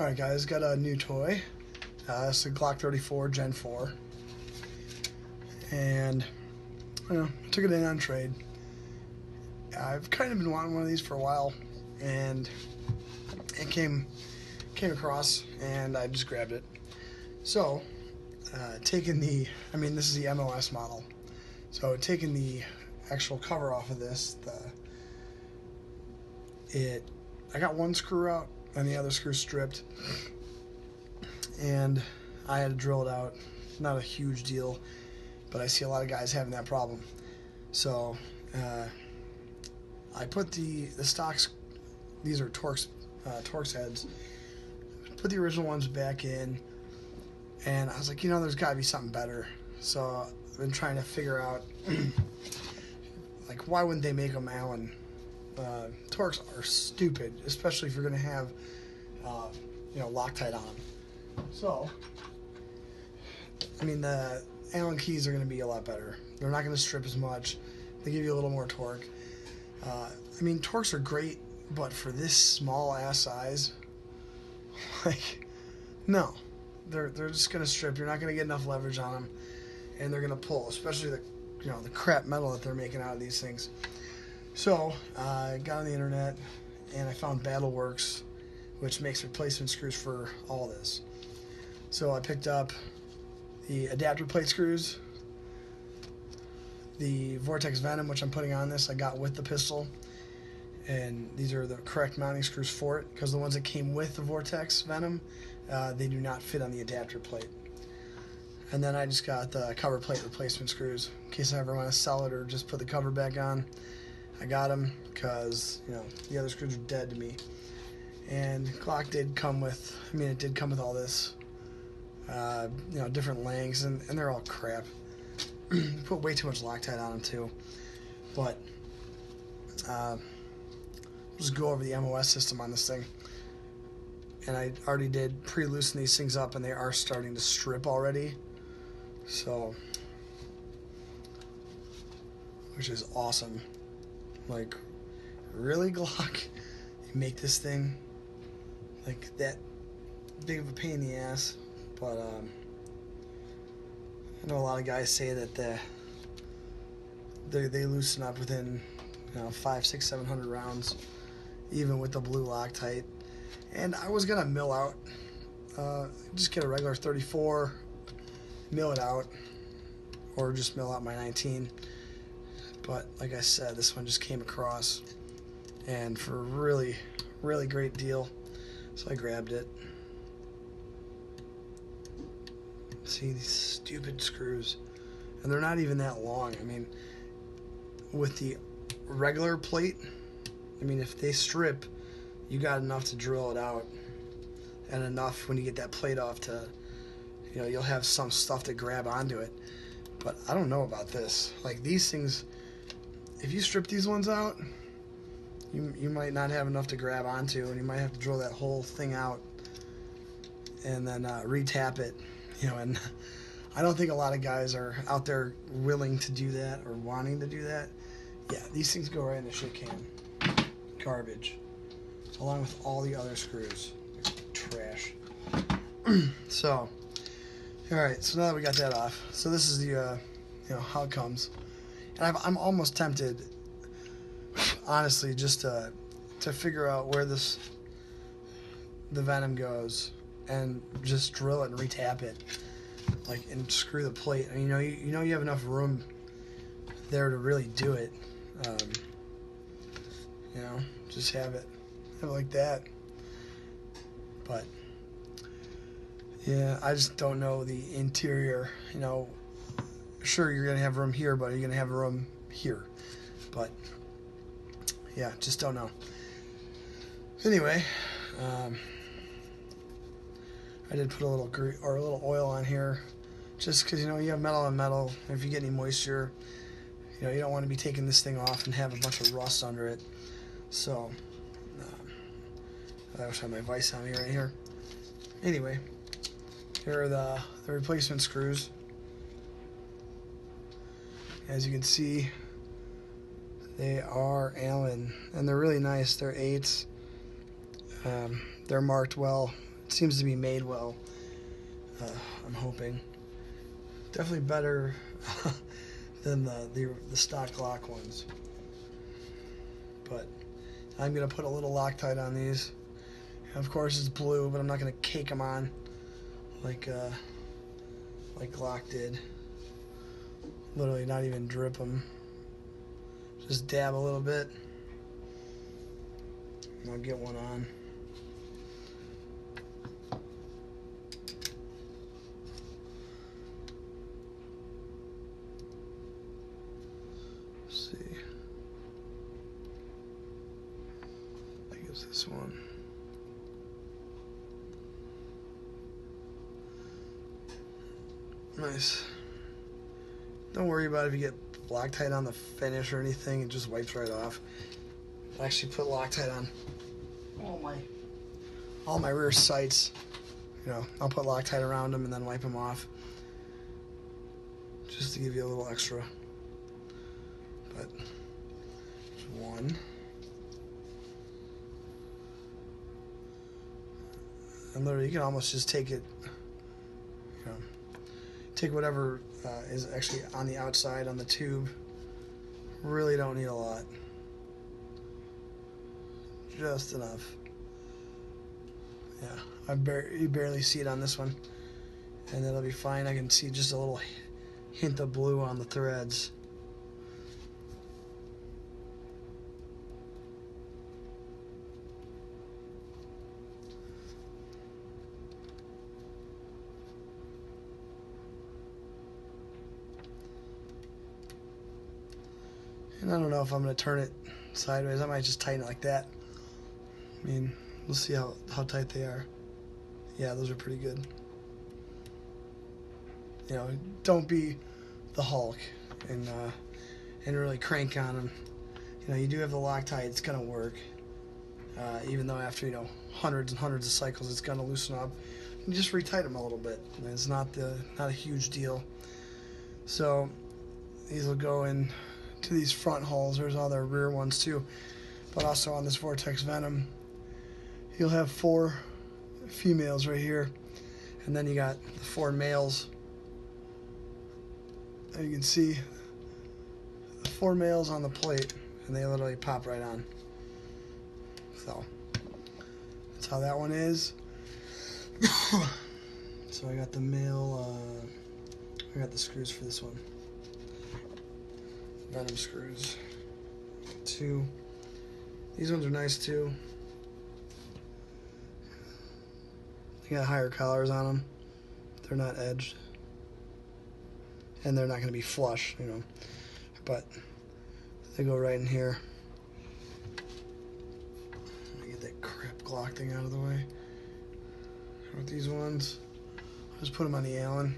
Alright guys, got a new toy. It's a Glock 34 Gen 4. And, I took it in on trade. I've kind of been wanting one of these for a while, and it came across, and I just grabbed it. So, taking the, this is the MOS model. So, taking the actual cover off of this, I got one screw out, and the other screw stripped, and I had to drill it out. Not a huge deal, but I see a lot of guys having that problem. So I put the stocks, these are Torx heads, put the original ones back in, and I was like, there's got to be something better. So I've been trying to figure out like, why wouldn't they make them Allen? Torx are stupid, especially if you're going to have Loctite on them. So, the Allen keys are going to be a lot better. They're not going to strip as much. They give you a little more torque. Torx are great, but for this small ass size, no. They're just going to strip. You're not going to get enough leverage on them, and they're going to pull, especially the crap metal that they're making out of these things. So, I got on the internet, and I found BattleWorks, which makes replacement screws for all this. So I picked up the adapter plate screws, the Vortex Venom, which I'm putting on this, I got with the pistol, and these are the correct mounting screws for it, because the ones that came with the Vortex Venom, they do not fit on the adapter plate. And then I just got the cover plate replacement screws, in case I ever want to sell it or just put the cover back on. I got them because, the other screws are dead to me. And Glock did come with, it did come with all this, different lengths, and they're all crap. Put way too much Loctite on them too. But, we'll just go over the MOS system on this thing. And I already did pre-loosen these things up, and they are starting to strip already. So, which is awesome. Like, really, Glock? You make this thing like that big of a pain in the ass? But I know a lot of guys say that they loosen up within 500, 600, 700 rounds, even with the blue Loctite. And I was gonna mill out, just get a regular 34, mill it out, or just mill out my 19. But like I said, this one just came across, and for a really, really great deal, so I grabbed it. See these stupid screws, and they're not even that long. With the regular plate, if they strip, you got enough to drill it out, and enough when you get that plate off to, you'll have some stuff to grab onto it. But I don't know about this. Like, these things, if you strip these ones out, you might not have enough to grab onto, and you might have to drill that whole thing out and then re-tap it. And I don't think a lot of guys are out there willing to do that or wanting to do that. Yeah, these things go right in the shit can. Garbage. Along with all the other screws. Trash. So, alright, so now that we got that off, so this is the, how it comes. And I'm almost tempted, honestly, just to figure out where the Venom goes and just drill it and re-tap it, and screw the plate. You have enough room there to really do it. Just have it like that. But yeah, I just don't know the interior. Sure, you're gonna have room here, but are you gonna have room here? But yeah, just don't know. Anyway, I did put a little oil on here, just because you have metal on metal. If you get any moisture, you don't want to be taking this thing off and have a bunch of rust under it. So I wish I had my vise on me right here. Anyway, here are the replacement screws. As you can see, they are Allen, and they're really nice. They're 8s. They're marked well. seems to be made well. I'm hoping. Definitely better than the stock Glock ones. But I'm going to put a little Loctite on these. Of course it's blue, but I'm not going to cake them on like Glock did. Literally not even drip them. Just dab a little bit. And I'll get one on. Let's see. I think it's this one. Nice. Don't worry about if you get Loctite on the finish or anything, it just wipes right off. I actually put Loctite on all my rear sights. You know, I'll put Loctite around them and then wipe them off, just to give you a little extra. But one, and literally you can almost just take it. You know, take whatever is actually on the outside on the tube. Really don't need a lot. Just enough. Yeah, you barely see it on this one, and that'll be fine. I can see just a little hint of blue on the threads. And I don't know if I'm going to turn it sideways. I might just tighten it like that. I mean, we'll see how tight they are. Yeah, those are pretty good. You know, don't be the Hulk and really crank on them. You know, you do have the Loctite. It's going to work. Even though after, you know, hundreds and hundreds of cycles, it's going to loosen up. You just retighten them a little bit. It's not a huge deal. So these will go in to these front holes. There's other rear ones too, but also on this Vortex Venom you'll have 4 females right here, and then you got the 4 males. And you can see the 4 males on the plate, and they literally pop right on. So that's how that one is. So I got the male, I got the screws for this one. Venom screws. 2. These ones are nice too. They got higher collars on them. They're not edged. And they're not going to be flush, you know. But they go right in here. Let me get that crap Glock thing out of the way. With these ones, I'll just put them on the Allen.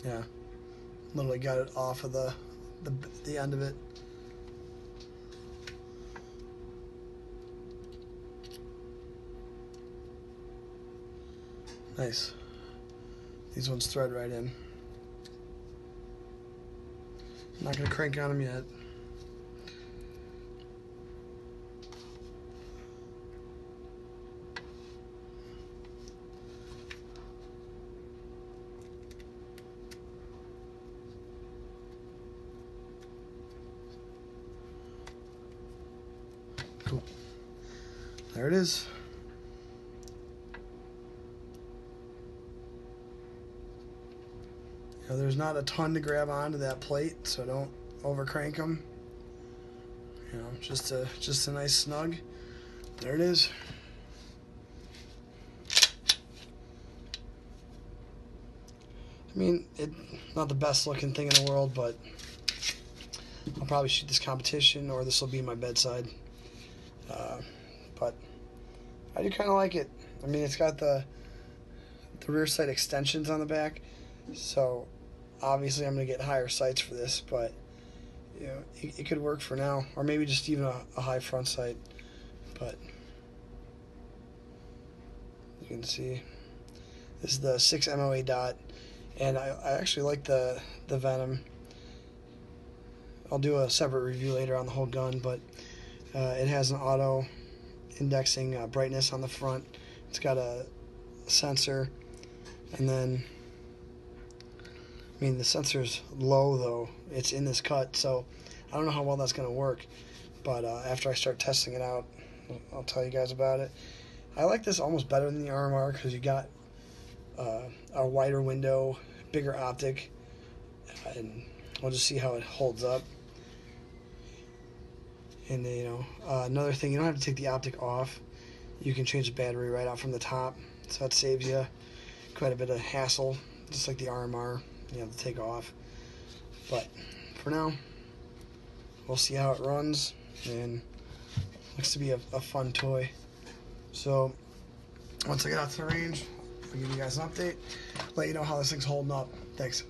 Yeah, literally got it off of the end of it. Nice. These ones thread right in. I'm not gonna crank on them yet. Cool. There it is. Now, there's not a ton to grab onto that plate, so don't over crank them. You know, just a nice snug. There it is. I mean, it's not the best looking thing in the world, but I'll probably shoot this competition, or this will be my bedside. But I do kind of like it. I mean, it's got the rear sight extensions on the back, so obviously I'm going to get higher sights for this, but you know, it could work for now, or maybe just even a high front sight. But you can see this is the 6 MOA dot, and I actually like the Venom I'll do a separate review later on the whole gun, but it has an auto indexing brightness on the front. It's got a sensor, and then I mean the sensor's low though. It's in this cut, so I don't know how well that's going to work, but after I start testing it out, I'll tell you guys about it. I like this almost better than the RMR because you got a wider window, bigger optic, and we'll just see how it holds up. And another thing, you don't have to take the optic off. You can change the battery right out from the top, so that saves you quite a bit of hassle, just like the RMR you have to take off. But for now, we'll see how it runs, and looks to be a fun toy. So once I get out to the range, I'll give you guys an update, let you know how this thing's holding up. Thanks.